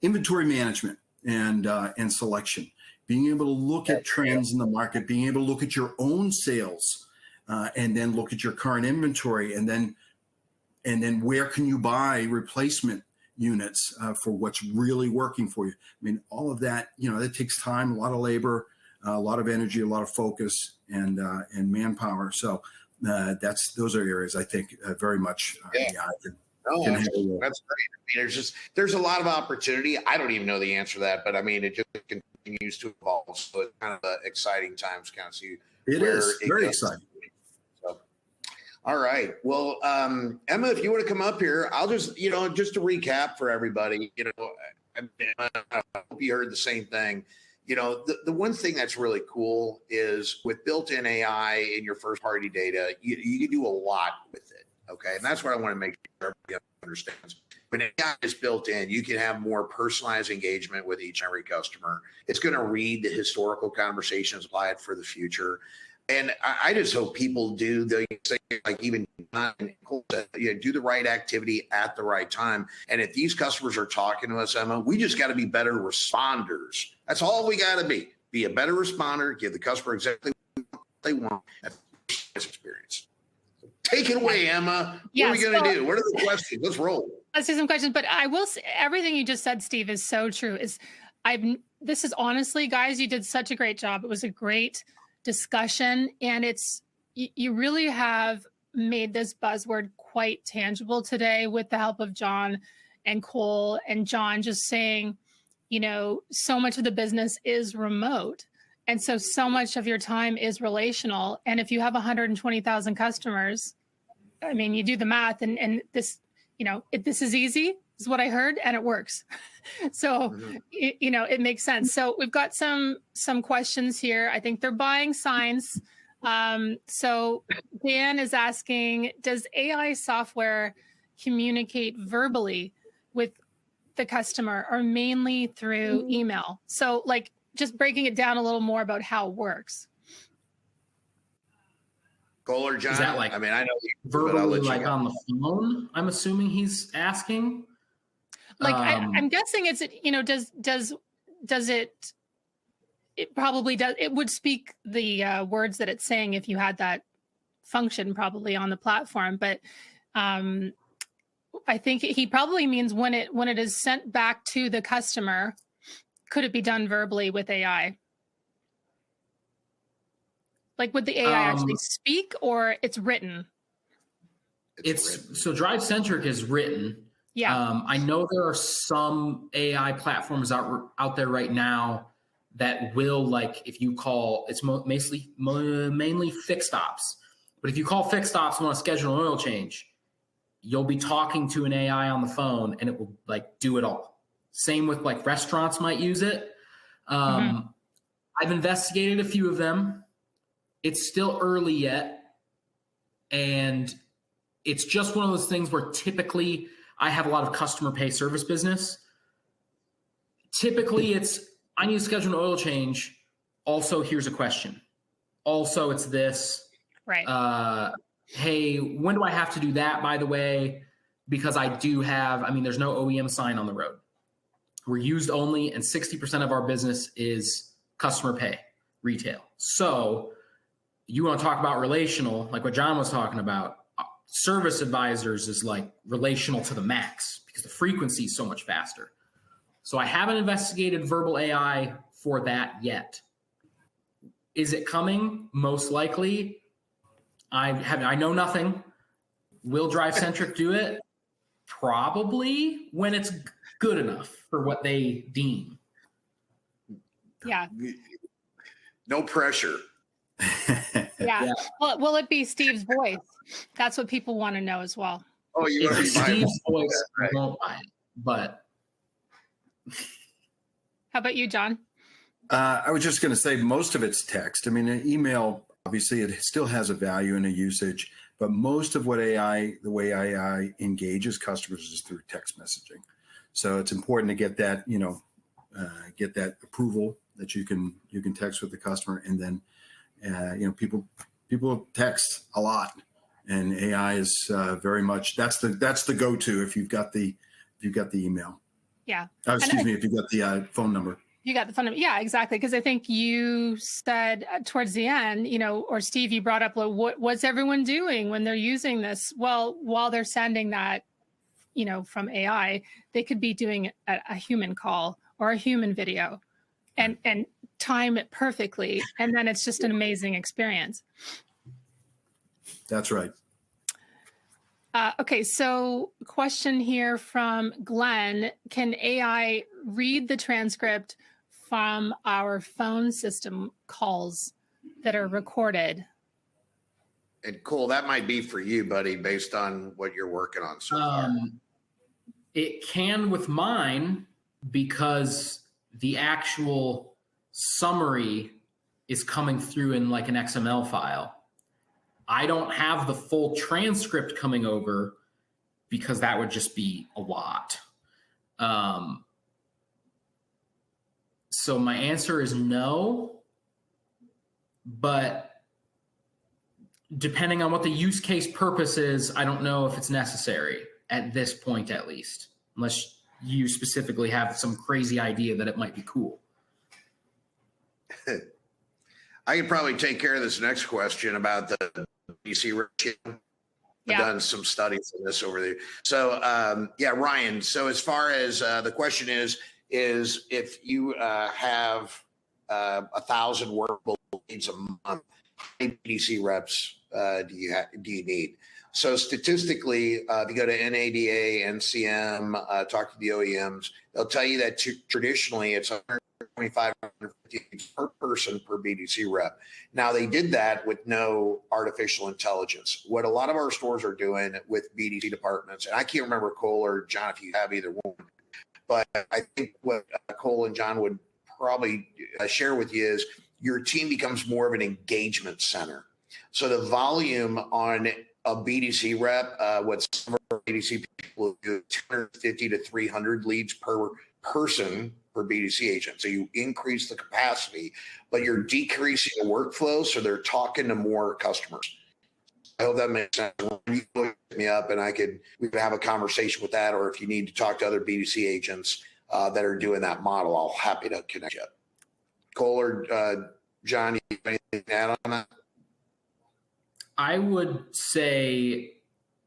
Inventory management and selection, being able to look at trends in the market, being able to look at your own sales, and then look at your current inventory, and then where can you buy replacement units for what's really working for you. I mean, all of that, that takes time, a lot of labor, a lot of energy, a lot of focus, and manpower. So those are areas I think very much that's great. I mean, there's a lot of opportunity. I don't even know the answer to that, but I mean, it just continues to evolve. So it's kind of exciting times, kind of see. It is very exciting. So, all right. Well, Emma, if you want to come up here, I'll just to recap for everybody. I hope you heard the same thing. The one thing that's really cool is with built-in AI in your first-party data, you can do a lot with it. Okay, and that's what I want to make sure everybody understands. When AI is built in, you can have more personalized engagement with each and every customer. It's going to read the historical conversations, apply it for the future. And I just hope people do the thing, like even do the right activity at the right time. And if these customers are talking to us, Emma, we just got to be better responders. That's all we got to be. Be a better responder, give the customer exactly what they want at the experience. Take it away, Emma. What are we going to do? What are the questions? Let's roll. Let's do some questions. But I will say, everything you just said, Steve, is so true. This is honestly, guys, you did such a great job. It was a great discussion, and you really have made this buzzword quite tangible today with the help of John and Cole, and John just saying, so much of the business is remote. And so much of your time is relational. And if you have 120,000 customers, I mean, you do the math, and this, this is easy, is what I heard, and it works. So, it makes sense. So we've got some questions here. I think they're buying signs. So Dan is asking, does AI software communicate verbally with the customer or mainly through email? So like just breaking it down a little more about how it works. Cole or John? Is that like, I mean, I know verbally, like on the phone, I'm assuming he's asking. Like I'm guessing it's, does it probably does. It would speak the words that it's saying if you had that function probably on the platform. But I think he probably means when it is sent back to the customer, could it be done verbally with AI? Like, would the AI actually speak, or it's written? So DriveCentric is written. Yeah. I know there are some AI platforms out there right now that will, like, if you call, it's mainly fixed ops. But if you call fixed ops and want to schedule an oil change, you'll be talking to an AI on the phone and it will like do it all. Same with like restaurants might use it. I've investigated a few of them. It's still early yet. And it's just one of those things where typically I have a lot of customer pay service business. Typically it's, I need to schedule an oil change. Also, here's a question. Also, it's this. Right. Hey, when do I have to do that, by the way? Because I do have, I mean, there's no OEM sign on the road. We're used only, and 60% of our business is customer pay, retail. So you want to talk about relational, like what John was talking about. Service advisors is like relational to the max because the frequency is so much faster. So I haven't investigated verbal AI for that yet. Is it coming? Most likely. I know nothing. Will DriveCentric do it? Probably, when it's good enough for what they deem. Yeah. No pressure. Yeah. Well, will it be Steve's voice? That's what people want to know as well. Oh, you want to be Steve's voice, right? I won't buy it, but. How about you, John? I was just going to say most of it's text. I mean, an email, obviously, it still has a value and a usage, but most of what the way AI engages customers is through text messaging. So it's important to get that, get that approval that you can text with the customer, and then, people text a lot, and AI is very much that's the go-to if you've got the email. Yeah. Excuse me, if you've got the phone number. You got the phone number. Yeah, exactly. Because I think you said towards the end, or Steve, you brought up, what's everyone doing when they're using this? Well, while they're sending that, from AI, they could be doing a human call or a human video and time it perfectly. And then it's just an amazing experience. That's right. Okay, so question here from Glenn. Can AI read the transcript from our phone system calls that are recorded? And Cole, that might be for you, buddy, based on what you're working on so far. It can with mine because the actual summary is coming through in like an XML file. I don't have the full transcript coming over because that would just be a lot. So my answer is no, but depending on what the use case purpose is, I don't know if it's necessary at this point, at least, unless you specifically have some crazy idea that it might be cool. I could probably take care of this next question about the BC ratio. I've done some studies on this over there. So, Ryan, so as far as the question is if you have 1,000 workable leads a month. How many BDC reps do you need? So statistically, if you go to NADA, NCM, talk to the OEMs, they'll tell you that traditionally it's 125, 150 per person per BDC rep. Now they did that with no artificial intelligence. What a lot of our stores are doing with BDC departments, and I can't remember Cole or John if you have either one, but I think what Cole and John would probably share with you is your team becomes more of an engagement center. So the volume on a BDC rep, what some of our BDC people do, 250 to 300 leads per person per BDC agent. So you increase the capacity, but you're decreasing the workflow. So they're talking to more customers. I hope that makes sense. You can look me up and we could have a conversation with that. Or if you need to talk to other BDC agents that are doing that model, I'll happy to connect you. Cole or John, you have anything to add on that? I would say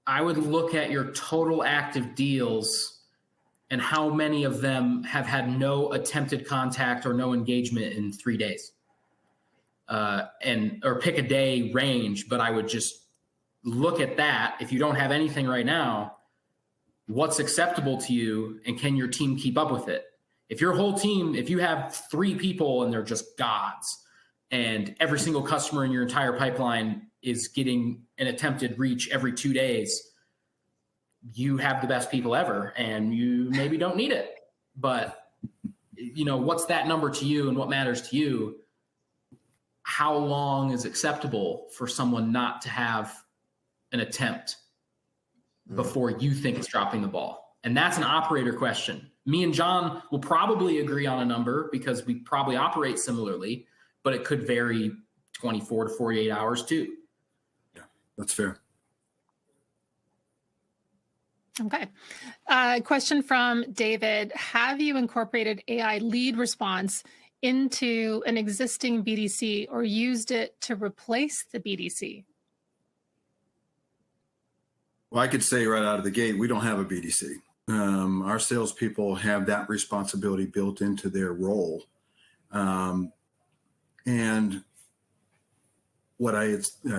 I would look at your total active deals and how many of them have had no attempted contact or no engagement in 3 days. Or pick a day range, but I would just look at that. If you don't have anything right now, what's acceptable to you, and can your team keep up with it? If your whole team, if you have 3 people and they're just gods, and every single customer in your entire pipeline is getting an attempted reach every 2 days, you have the best people ever, and you maybe don't need it. But, what's that number to you and what matters to you? How long is acceptable for someone not to have an attempt before you think it's dropping the ball? And that's an operator question. Me and John will probably agree on a number because we probably operate similarly, but it could vary 24 to 48 hours too. Yeah, that's fair. Okay. Question from David. Have you incorporated AI lead response into an existing BDC or used it to replace the BDC? Well, I could say right out of the gate, we don't have a BDC. Our salespeople have that responsibility built into their role. And what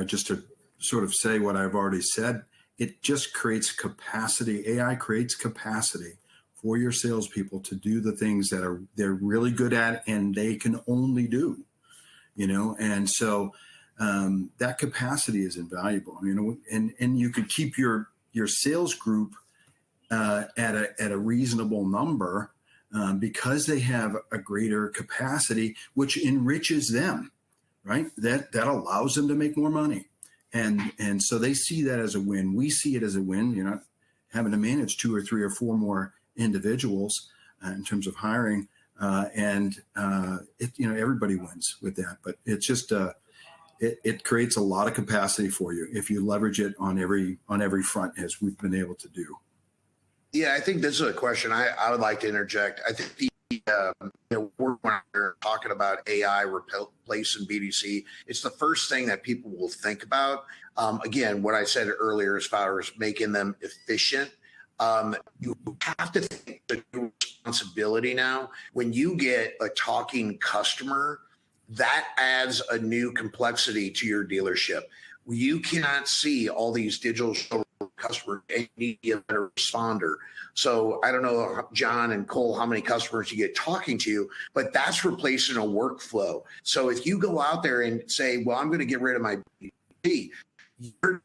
just to sort of say what I've already said, it just creates capacity. AI creates capacity for your salespeople to do the things that they're really good at and they can only do, and so that capacity is invaluable, and you could keep your sales group at a reasonable number because they have a greater capacity, which enriches them, right? That allows them to make more money. And so they see that as a win. We see it as a win. You're not having to manage 2 or 3 or 4 more individuals in terms of hiring. Everybody wins with that, but it's just, it creates a lot of capacity for you if you leverage it on every front, as we've been able to do. Yeah, I think this is a question I would like to interject. I think we're talking about AI replacing BDC. It's the first thing that people will think about. Again, what I said earlier as far as making them efficient, you have to think the responsibility now. When you get a talking customer, that adds a new complexity to your dealership. You cannot see all these digital customers and you need to be a better responder. So I don't know, John and Cole, how many customers you get talking to you, but that's replacing a workflow. So if you go out there and say, well, I'm going to get rid of my BDC, you're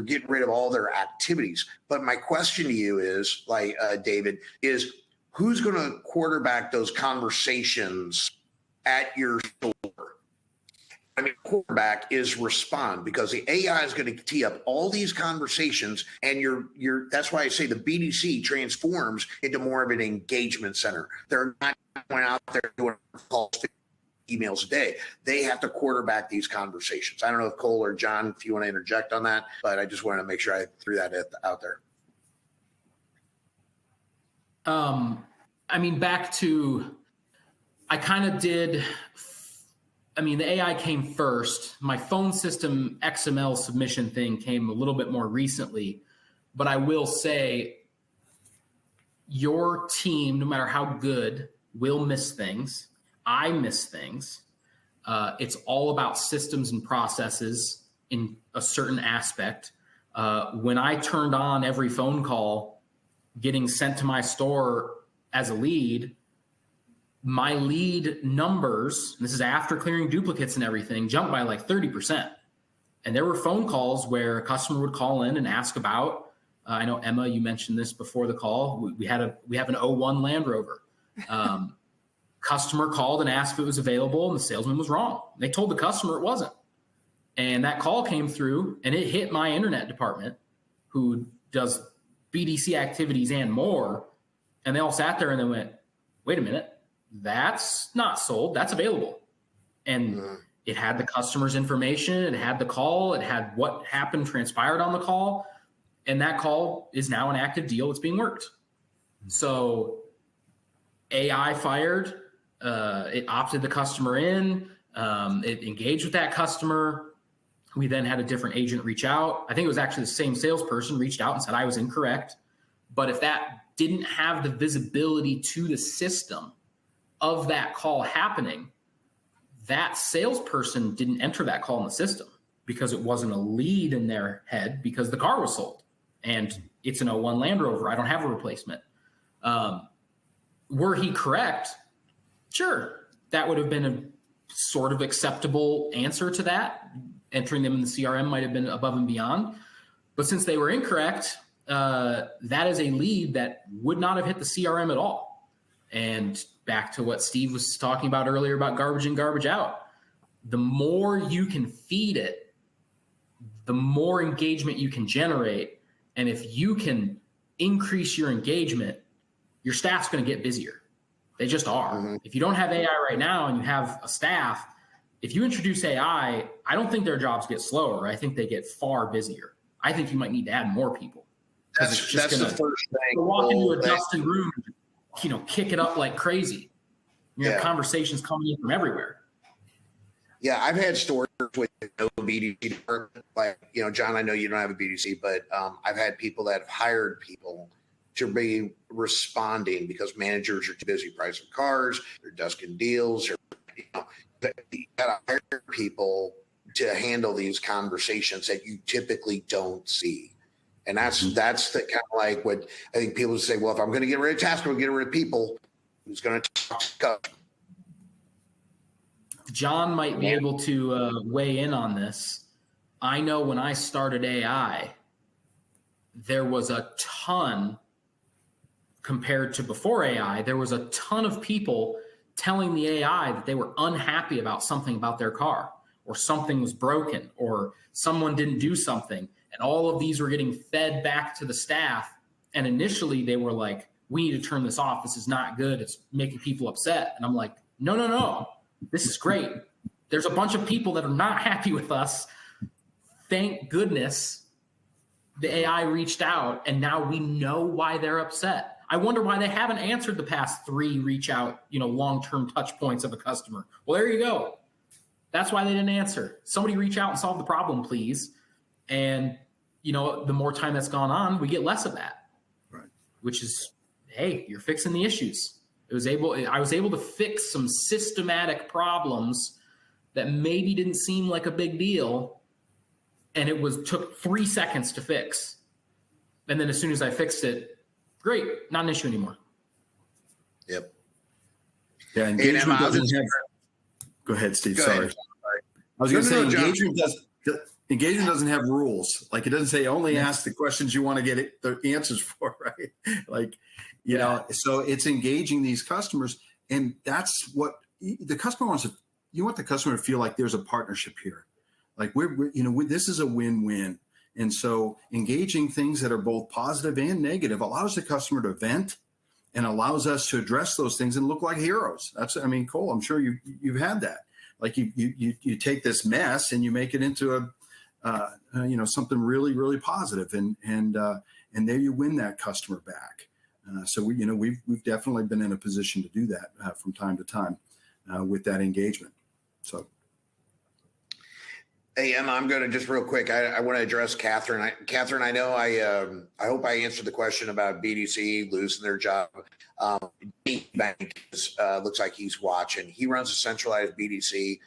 getting rid of all their activities. But my question to you is, David, is who's going to quarterback those conversations at your store? Quarterback is respond, because the AI is going to tee up all these conversations, and that's why I say the BDC transforms into more of an engagement center. They're not going out there doing calls, emails a day. They have to quarterback these conversations. I don't know if Cole or John, if you want to interject on that, but I just wanted to make sure I threw that out there. Back to, I kind of did. The AI came first. My phone system XML submission thing came a little bit more recently, but I will say your team, no matter how good, will miss things. I miss things. It's all about systems and processes in a certain aspect. When I turned on every phone call getting sent to my store as a lead, my lead numbers, this is after clearing duplicates and everything, jumped by like 30%. And there were phone calls where a customer would call in and ask about, I know Emma, you mentioned this before the call. We have an 01 Land Rover. Customer called and asked if it was available, and the salesman was wrong. They told the customer it wasn't. And that call came through and it hit my internet department, who does BDC activities and more. And they all sat there and they went, wait a minute, that's not sold, that's available. And it had the customer's information, it had the call, it had what happened, transpired on the call. And that call is now an active deal that's being worked. So AI fired, it opted the customer in, it engaged with that customer. We then had a different agent reach out. I think it was actually the same salesperson reached out and said I was incorrect. But if that didn't have the visibility to the system of that call happening, that salesperson didn't enter that call in the system because it wasn't a lead in their head because the car was sold and it's an 01 Land Rover. I don't have a replacement. Were he correct? Sure. That would have been a sort of acceptable answer to that. Entering them in the CRM might have been above and beyond. But since they were incorrect, that is a lead that would not have hit the CRM at all. And back to what Steve was talking about earlier about garbage in, garbage out. The more you can feed it, the more engagement you can generate. And if you can increase your engagement, your staff's going to get busier. They just are. If you don't have AI right now and you have a staff, if you introduce AI, I don't think their jobs get slower. I think they get far busier. I think you might need to add more people. That's the first thing. Walk into a dusty room, kick it up like crazy. You have conversations coming in from everywhere. Yeah, I've had stores with no BDC department. Like, John, I know you don't have a BDC, but I've had people that have hired people to be responding because managers are too busy pricing cars, they're dusting deals, you got to hire people to handle these conversations that you typically don't see. And that's the kind of like what I think people say, well, if I'm going to get rid of tasks, I'm going to get rid of people. Who's going to talk? John might be able to weigh in on this. I know when I started AI, there was a ton compared to before AI, there was a ton of people telling the AI that they were unhappy about something about their car, or something was broken, or someone didn't do something. And all of these were getting fed back to the staff. And initially they were like, we need to turn this off. This is not good. It's making people upset. And I'm like, no. This is great. There's a bunch of people that are not happy with us. Thank goodness the AI reached out and now we know why they're upset. I wonder why they haven't answered the past 3 reach out, long-term touch points of a customer. Well, there you go. That's why they didn't answer. Somebody reach out and solve the problem, please. And, the more time that's gone on, we get less of that. Right. Which is, hey, you're fixing the issues. I was able to fix some systematic problems that maybe didn't seem like a big deal. And it took 3 seconds to fix. And then as soon as I fixed it, great, not an issue anymore. Yep. Yeah, engagement doesn't have. Go ahead, Steve. Sorry. I was going to say engagement doesn't have rules. Like it doesn't say only ask the questions you want to get the answers for, right? So it's engaging these customers, and that's what the customer wants to. You want the customer to feel like there's a partnership here, like this is a win-win. And so engaging things that are both positive and negative allows the customer to vent and allows us to address those things and look like heroes. Cole, I'm sure you've had that. Like you take this mess and you make it into something really, really positive, and there you win that customer back. So we've definitely been in a position to do that from time to time with that engagement. So. Hey, Emma, I'm going to just real quick. I want to address Catherine. Catherine, I know I hope I answered the question about BDC losing their job. Bank looks like he's watching. He runs a centralized BDC.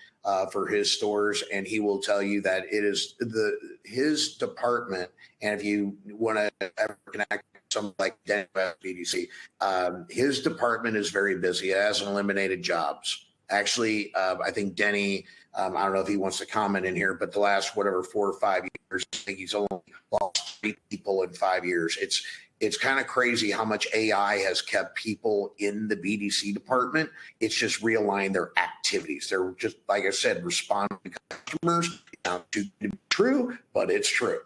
for his stores, and he will tell you that it is his department. And if you want to ever connect something like Denny BDC, his department is very busy. It hasn't eliminated jobs. Actually, I think Denny, I don't know if he wants to comment in here, but the last 4 or 5 years, I think he's only lost 3 people in 5 years. It's kind of crazy how much AI has kept people in the BDC department. It's just realigned their activities. They're just, like I said, responding to customers. Not too true, but it's true.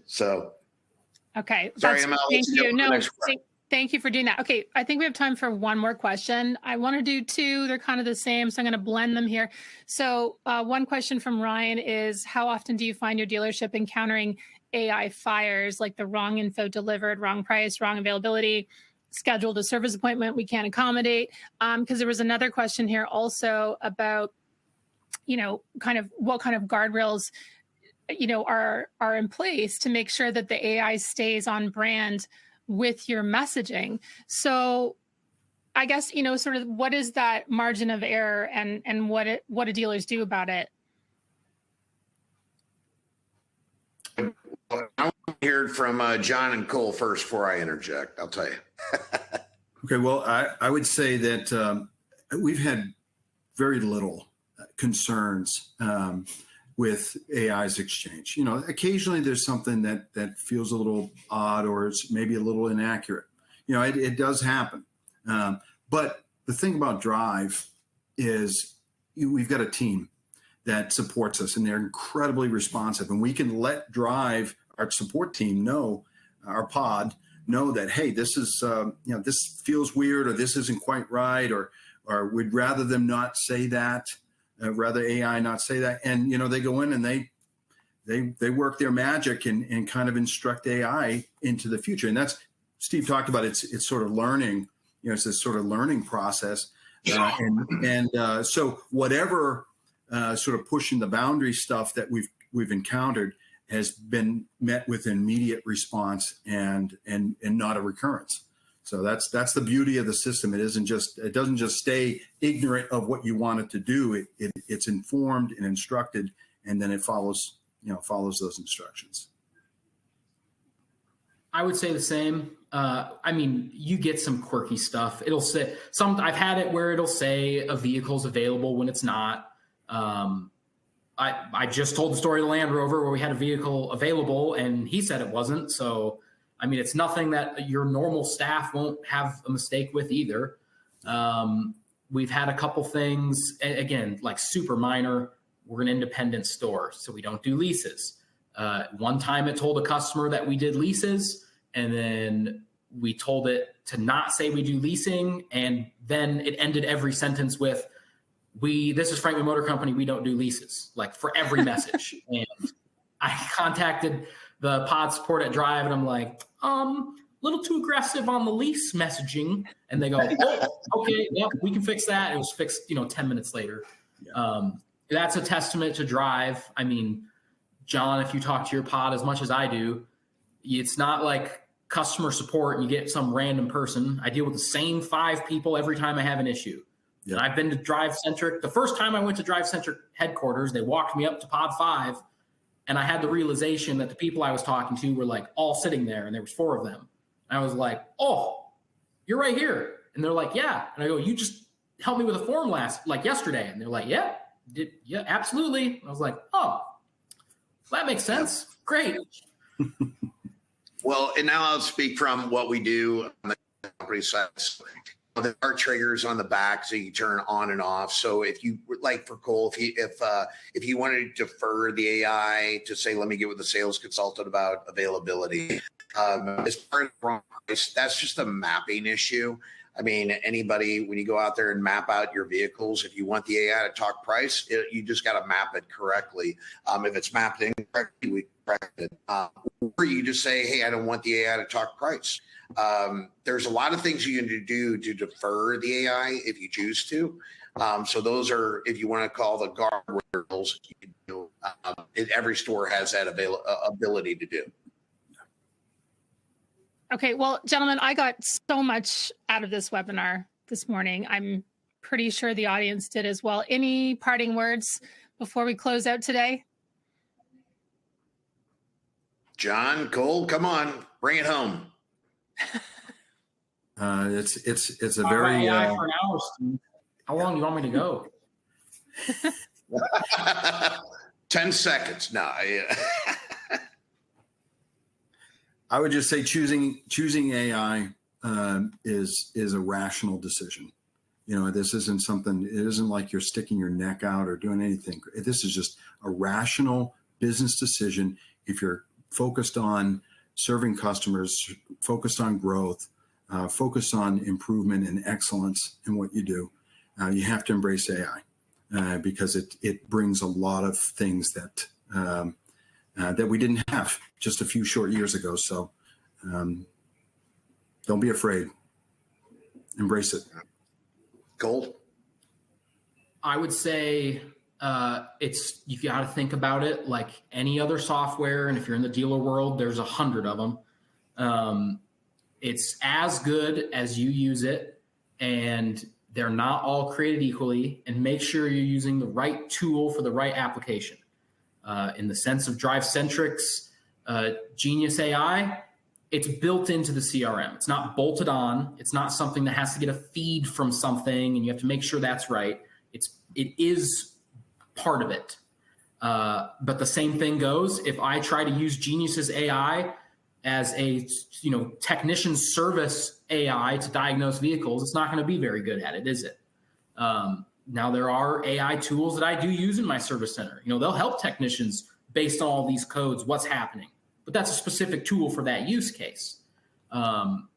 So, okay. Sorry, Thank you. No, thank you for doing that. Okay, I think we have time for one more question. I want to do 2. They're kind of the same, so I'm going to blend them here. So one question from Ryan is, how often do you find your dealership encountering AI fires, like the wrong info delivered, wrong price, wrong availability, scheduled a service appointment we can't accommodate? Because there was another question here also about, kind of what kind of guardrails, are in place to make sure that the AI stays on brand with your messaging. So I guess, sort of what is that margin of error, and what do dealers do about it? I want to hear it from John and Cole first before I interject. I'll tell you. Okay, well, I would say that we've had very little concerns with AI's exchange. Occasionally there's something that feels a little odd, or it's maybe a little inaccurate. It does happen. But the thing about Drive is we've got a team that supports us, and they're incredibly responsive. And we can let Drive, our support team, our pod, know that, hey, this is, this feels weird, or this isn't quite right, or we'd rather them not say that, rather AI not say that. And, they go in and they work their magic and kind of instruct AI into the future. And that's, Steve talked about, it's sort of learning, it's this sort of learning process. So whatever sort of pushing the boundary stuff that we've encountered has been met with immediate response and not a recurrence. So that's the beauty of the system. It doesn't just stay ignorant of what you want it to do. It's informed and instructed, and then it follows those instructions. I would say the same. You get some quirky stuff. It'll say I've had it where it'll say a vehicle's available when it's not. I just told the story of the Land Rover where we had a vehicle available and he said it wasn't. So, it's nothing that your normal staff won't have a mistake with either. We've had a couple things, again, like super minor. We're an independent store, so we don't do leases. One time it told a customer that we did leases, and then we told it to not say we do leasing. And then it ended every sentence with, this is Frankman Motor Company, we don't do leases, like for every message. And I contacted the pod support at Drive, and I'm like, little too aggressive on the lease messaging. And they go, oh, okay, yep, we can fix that. It was fixed, 10 minutes later. Yeah. That's a testament to Drive. John, if you talk to your pod as much as I do, it's not like customer support and you get some random person. I deal with the same 5 people every time I have an issue. Yeah. And I've been to DriveCentric. The first time I went to DriveCentric headquarters, they walked me up to pod 5, and I had the realization that the people I was talking to were like all sitting there, and there was 4 of them. And I was like, oh, you're right here. And they're like, yeah. And I go, you just helped me with a form yesterday. And they're like, yeah, absolutely. And I was like, oh, that makes sense. Great. Well, and now I'll speak from what we do on the company side. There are triggers on the back so you turn on and off. So if you like for Cole, if you wanted to defer the AI to say, let me get with the sales consultant about availability, as part of the wrong price, that's just a mapping issue. Anybody, when you go out there and map out your vehicles, if you want the AI to talk price, you just got to map it correctly. If it's mapped incorrectly, we correct it. Or you just say, hey, I don't want the AI to talk price. There's a lot of things you can do to defer the AI if you choose to. So those are, if you want to call the guardrails, you can do. Every store has that ability to do. Okay, well, gentlemen, I got so much out of this webinar this morning. I'm pretty sure the audience did as well. Any parting words before we close out today? John, Cole, come on, bring it home. It's a very AI for an hour, Steve. How long do you want me to go? 10 seconds. No, I would just say choosing AI is a rational decision. This isn't something. It isn't like you're sticking your neck out or doing anything. This is just a rational business decision. If you're focused on serving customers, focused on growth, focused on improvement and excellence in what you do, you have to embrace AI because it brings a lot of things that we didn't have just a few short years ago. So don't be afraid. Embrace it. Cole? I would say you got to think about it like any other software. And if you're in the dealer world, there's 100 of them. It's as good as you use it, and they're not all created equally. And make sure you're using the right tool for the right application. In the sense of DriveCentric's Genius AI, it's built into the CRM. It's not bolted on. It's not something that has to get a feed from something, and you have to make sure that's right. It is part of it. But the same thing goes if I try to use Genius's AI as a technician service AI to diagnose vehicles, it's not going to be very good at it, is it? Now there are AI tools that I do use in my service center. They'll help technicians based on all these codes, what's happening. But that's a specific tool for that use case. Don't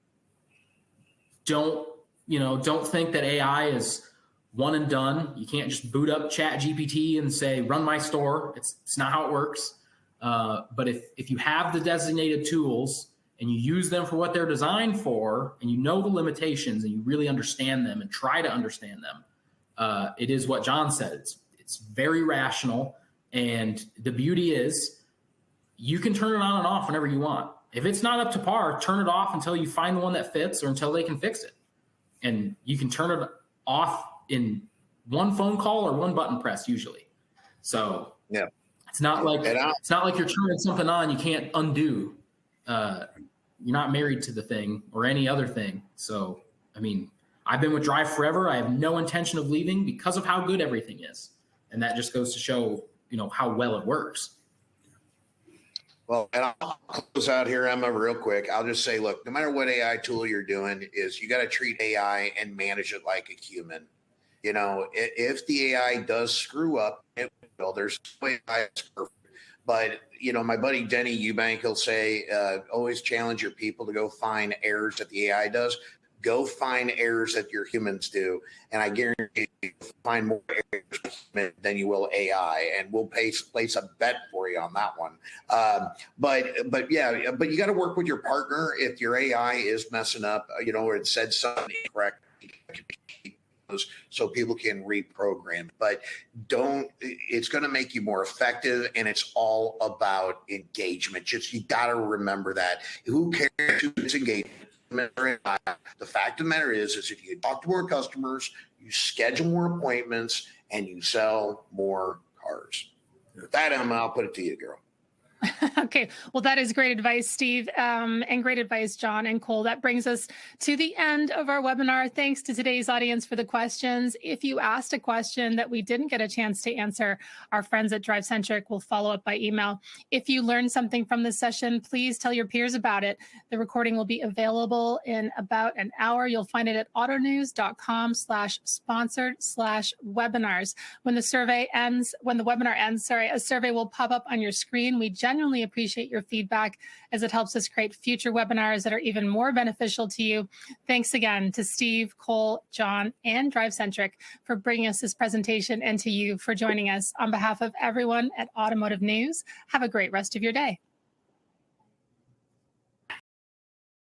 think that AI is one and done. You can't just boot up Chat GPT and say, run my store. It's not how it works. But if you have the designated tools and you use them for what they're designed for, and you know the limitations and you really understand them and try to understand them, it is what John said. It's very rational. And the beauty is you can turn it on and off whenever you want. If it's not up to par, turn it off until you find the one that fits or until they can fix it. And you can turn it off in one phone call or one button press usually. So yeah, it's not like you're turning something on you can't undo. You're not married to the thing or any other thing. So, I've been with Drive forever. I have no intention of leaving because of how good everything is. And that just goes to show, how well it works. Well, and I'll close out here, Emma, real quick. I'll just say, look, no matter what AI tool you're doing, is you got to treat AI and manage it like a human. If the AI does screw up, there's no way AI is perfect. But, my buddy Denny Eubank, he'll say, always challenge your people to go find errors that the AI does. Go find errors that your humans do. And I guarantee you'll find more errors than you will AI. And we'll place a bet for you on that one. But you got to work with your partner. If your AI is messing up, or it said something incorrect, so people can reprogram. But it's going to make you more effective, and it's all about engagement. You got to remember that. Who cares who it's engagement? The fact of the matter is if you talk to more customers, you schedule more appointments, and you sell more cars. With that, Emma, I'll put it to you, girl. Okay. Well, that is great advice, Steve, and great advice, John and Cole. That brings us to the end of our webinar. Thanks to today's audience for the questions. If you asked a question that we didn't get a chance to answer, our friends at DriveCentric will follow up by email. If you learned something from this session, please tell your peers about it. The recording will be available in about an hour. You'll find it at autonews.com/sponsored/webinars. When the webinar ends, a survey will pop up on your screen. We genuinely appreciate your feedback as it helps us create future webinars that are even more beneficial to you. Thanks again to Steve, Cole, John, and DriveCentric for bringing us this presentation, and to you for joining us. On behalf of everyone at Automotive News, have a great rest of your day.